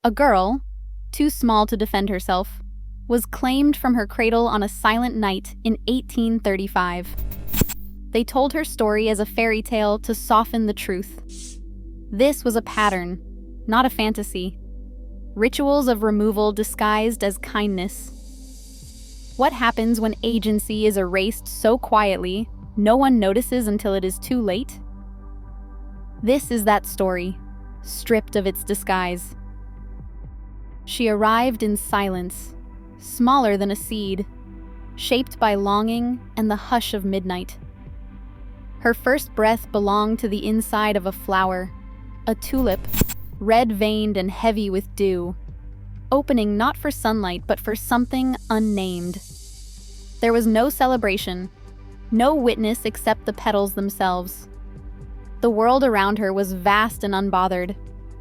A girl, too small to defend herself, was claimed from her cradle on a silent night in 1835. They told her story as a fairy tale to soften the truth. This was a pattern, not a fantasy. Rituals of removal disguised as kindness. What happens when agency is erased so quietly, no one notices until it is too late? This is that story, stripped of its disguise. She arrived in silence, smaller than a seed, shaped by longing and the hush of midnight. Her first breath belonged to the inside of a flower, a tulip, red-veined and heavy with dew, opening not for sunlight but for something unnamed. There was no celebration, no witness except the petals themselves. The world around her was vast and unbothered.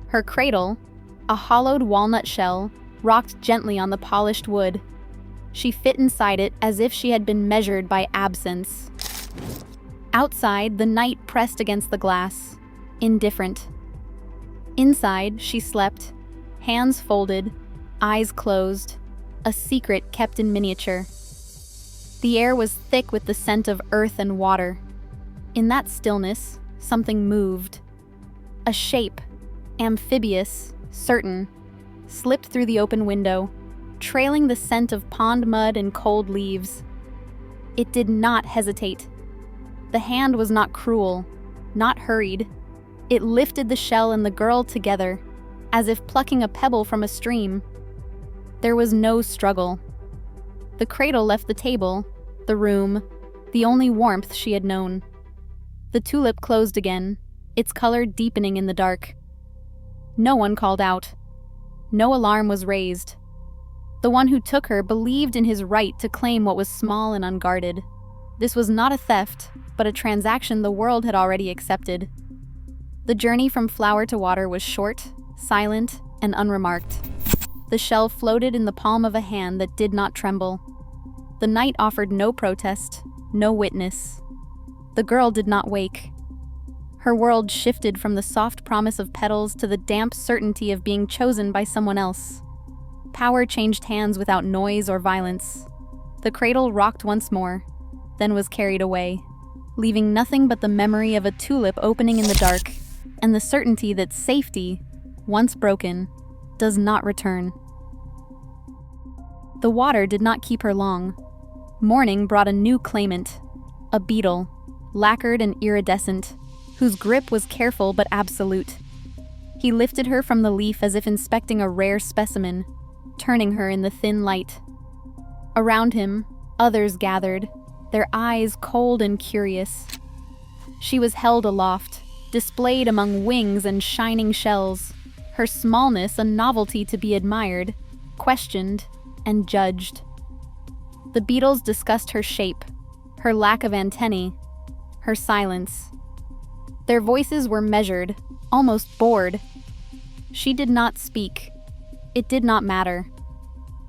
Her cradle, a hollowed walnut shell, rocked gently on the polished wood. She fit inside it as if she had been measured by absence. Outside, the night pressed against the glass, indifferent. Inside, she slept, hands folded, eyes closed, a secret kept in miniature. The air was thick with the scent of earth and water. In that stillness, something moved. A shape, amphibious, certain, slipped through the open window, trailing the scent of pond mud and cold leaves. It did not hesitate. The hand was not cruel, not hurried. It lifted the shell and the girl together, as if plucking a pebble from a stream. There was no struggle. The cradle left the table, the room, the only warmth she had known. The tulip closed again, its color deepening in the dark. No one called out. No alarm was raised. The one who took her believed in his right to claim what was small and unguarded. This was not a theft, but a transaction the world had already accepted. The journey from flower to water was short, silent, and unremarked. The shell floated in the palm of a hand that did not tremble. The night offered no protest, no witness. The girl did not wake. Her world shifted from the soft promise of petals to the damp certainty of being chosen by someone else. Power changed hands without noise or violence. The cradle rocked once more, then was carried away, leaving nothing but the memory of a tulip opening in the dark, and the certainty that safety, once broken, does not return. The water did not keep her long. Morning brought a new claimant, a beetle, lacquered and iridescent, whose grip was careful but absolute. He lifted her from the leaf as if inspecting a rare specimen, turning her in the thin light. Around him, others gathered, their eyes cold and curious. She was held aloft, displayed among wings and shining shells, her smallness a novelty to be admired, questioned, and judged. The beetles discussed her shape, her lack of antennae, her silence. Their voices were measured, almost bored. She did not speak. It did not matter.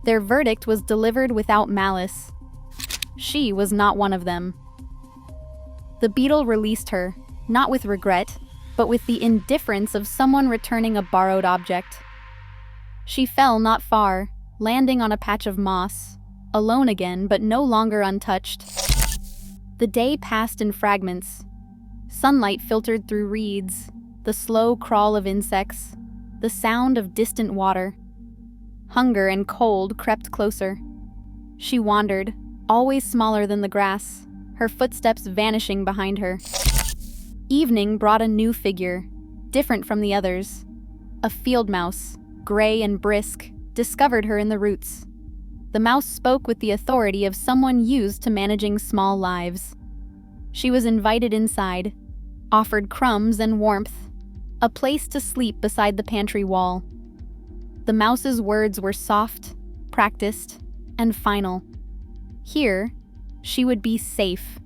Their verdict was delivered without malice. She was not one of them. The beetle released her, not with regret, but with the indifference of someone returning a borrowed object. She fell not far, landing on a patch of moss, alone again but no longer untouched. The day passed in fragments. Sunlight filtered through reeds, the slow crawl of insects, the sound of distant water. Hunger and cold crept closer. She wandered, always smaller than the grass, her footsteps vanishing behind her. Evening brought a new figure, different from the others. A field mouse, gray and brisk, discovered her in the roots. The mouse spoke with the authority of someone used to managing small lives. She was invited inside, offered crumbs and warmth, a place to sleep beside the pantry wall. The mouse's words were soft, practiced, and final. Here, she would be safe.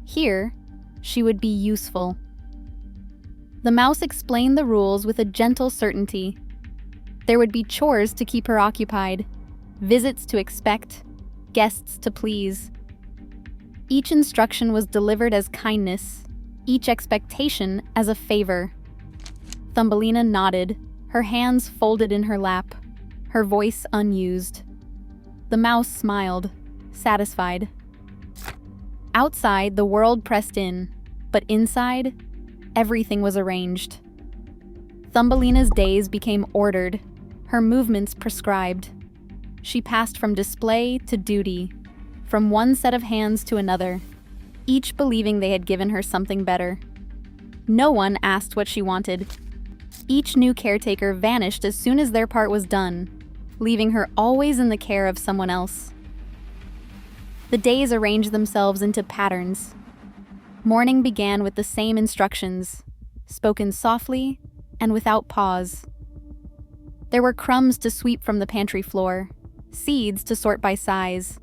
Here, she would be useful. The mouse explained the rules with a gentle certainty. There would be chores to keep her occupied, visits to expect, guests to please. Each instruction was delivered as kindness, each expectation as a favor. Thumbelina nodded, her hands folded in her lap, her voice unused. The mouse smiled, satisfied. Outside, the world pressed in, but inside, everything was arranged. Thumbelina's days became ordered, her movements prescribed. She passed from display to duty, from one set of hands to another, each believing they had given her something better. No one asked what she wanted. Each new caretaker vanished as soon as their part was done, leaving her always in the care of someone else. The days arranged themselves into patterns. Morning began with the same instructions, spoken softly and without pause. There were crumbs to sweep from the pantry floor, seeds to sort by size,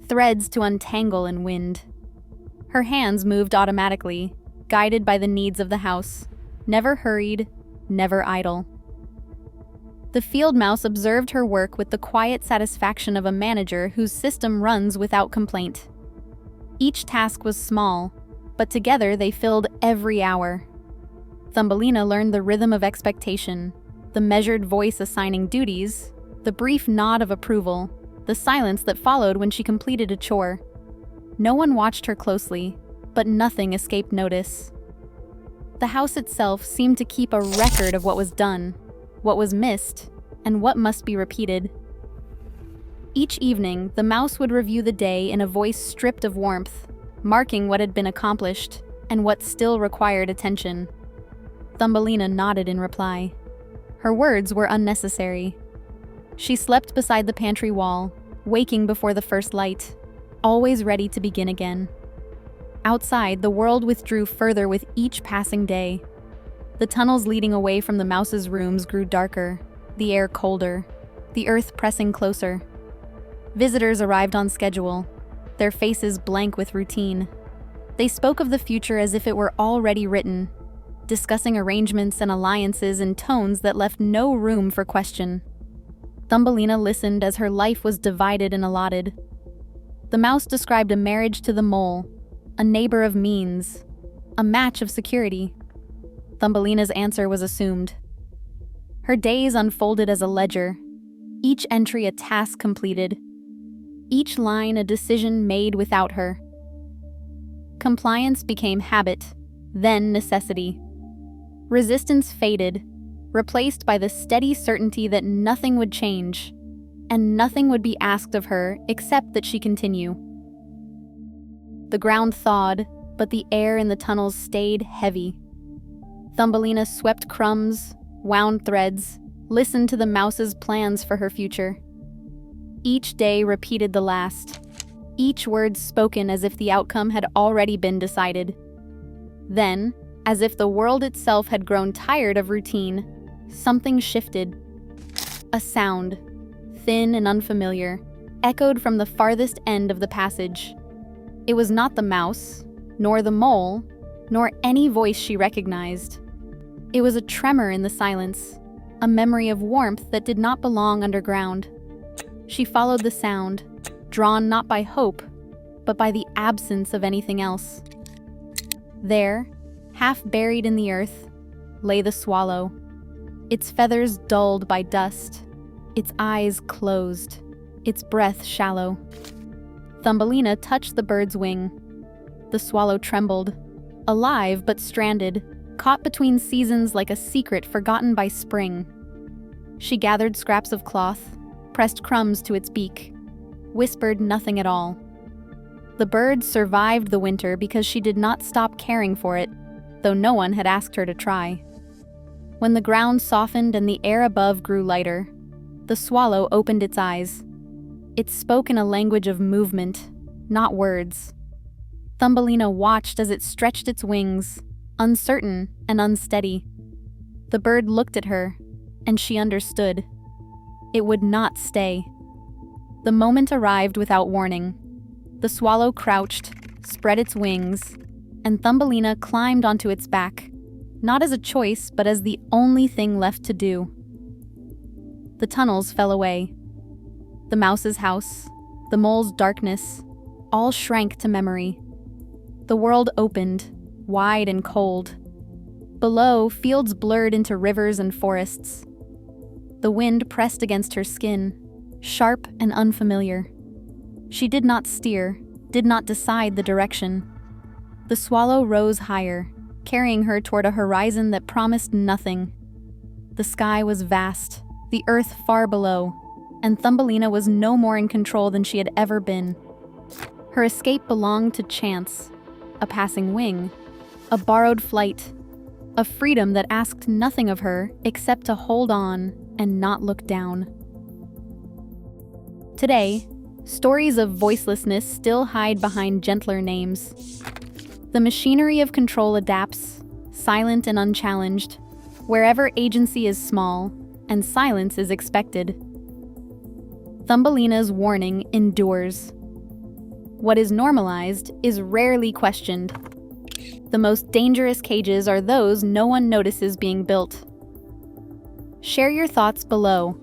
threads to untangle and wind. Her hands moved automatically, guided by the needs of the house, never hurried, never idle. The field mouse observed her work with the quiet satisfaction of a manager whose system runs without complaint. Each task was small, but together they filled every hour. Thumbelina learned the rhythm of expectation, the measured voice assigning duties, the brief nod of approval, the silence that followed when she completed a chore. No one watched her closely, but nothing escaped notice. The house itself seemed to keep a record of what was done, what was missed, and what must be repeated. Each evening, the mouse would review the day in a voice stripped of warmth, marking what had been accomplished and what still required attention. Thumbelina nodded in reply. Her words were unnecessary. She slept beside the pantry wall, waking before the first light, always ready to begin again. Outside, the world withdrew further with each passing day. The tunnels leading away from the mouse's rooms grew darker, the air colder, the earth pressing closer. Visitors arrived on schedule, their faces blank with routine. They spoke of the future as if it were already written, discussing arrangements and alliances in tones that left no room for question. Thumbelina listened as her life was divided and allotted. The mouse described a marriage to the mole, a neighbor of means, a match of security. Thumbelina's answer was assumed. Her days unfolded as a ledger, each entry a task completed, each line a decision made without her. Compliance became habit, then necessity. Resistance faded, replaced by the steady certainty that nothing would change, and nothing would be asked of her except that she continue. The ground thawed, but the air in the tunnels stayed heavy. Thumbelina swept crumbs, wound threads, listened to the mouse's plans for her future. Each day repeated the last, each word spoken as if the outcome had already been decided. Then, as if the world itself had grown tired of routine, something shifted. A sound, thin and unfamiliar, echoed from the farthest end of the passage. It was not the mouse, nor the mole, nor any voice she recognized. It was a tremor in the silence, a memory of warmth that did not belong underground. She followed the sound, drawn not by hope, but by the absence of anything else. There, half buried in the earth, lay the swallow, its feathers dulled by dust, its eyes closed, its breath shallow. Thumbelina touched the bird's wing. The swallow trembled, alive but stranded, caught between seasons like a secret forgotten by spring. She gathered scraps of cloth, pressed crumbs to its beak, whispered nothing at all. The bird survived the winter because she did not stop caring for it, though no one had asked her to try. When the ground softened and the air above grew lighter, the swallow opened its eyes. It spoke in a language of movement, not words. Thumbelina watched as it stretched its wings, uncertain and unsteady. The bird looked at her, and she understood. It would not stay. The moment arrived without warning. The swallow crouched, spread its wings, and Thumbelina climbed onto its back, not as a choice, but as the only thing left to do. The tunnels fell away. The mouse's house, the mole's darkness, all shrank to memory. The world opened, wide and cold. Below, fields blurred into rivers and forests. The wind pressed against her skin, sharp and unfamiliar. She did not steer, did not decide the direction. The swallow rose higher, carrying her toward a horizon that promised nothing. The sky was vast, the earth far below, and Thumbelina was no more in control than she had ever been. Her escape belonged to chance, a passing wing, a borrowed flight, a freedom that asked nothing of her except to hold on and not look down. Today, stories of voicelessness still hide behind gentler names. The machinery of control adapts, silent and unchallenged, wherever agency is small and silence is expected. Thumbelina's warning endures. What is normalized is rarely questioned. The most dangerous cages are those no one notices being built. Share your thoughts below.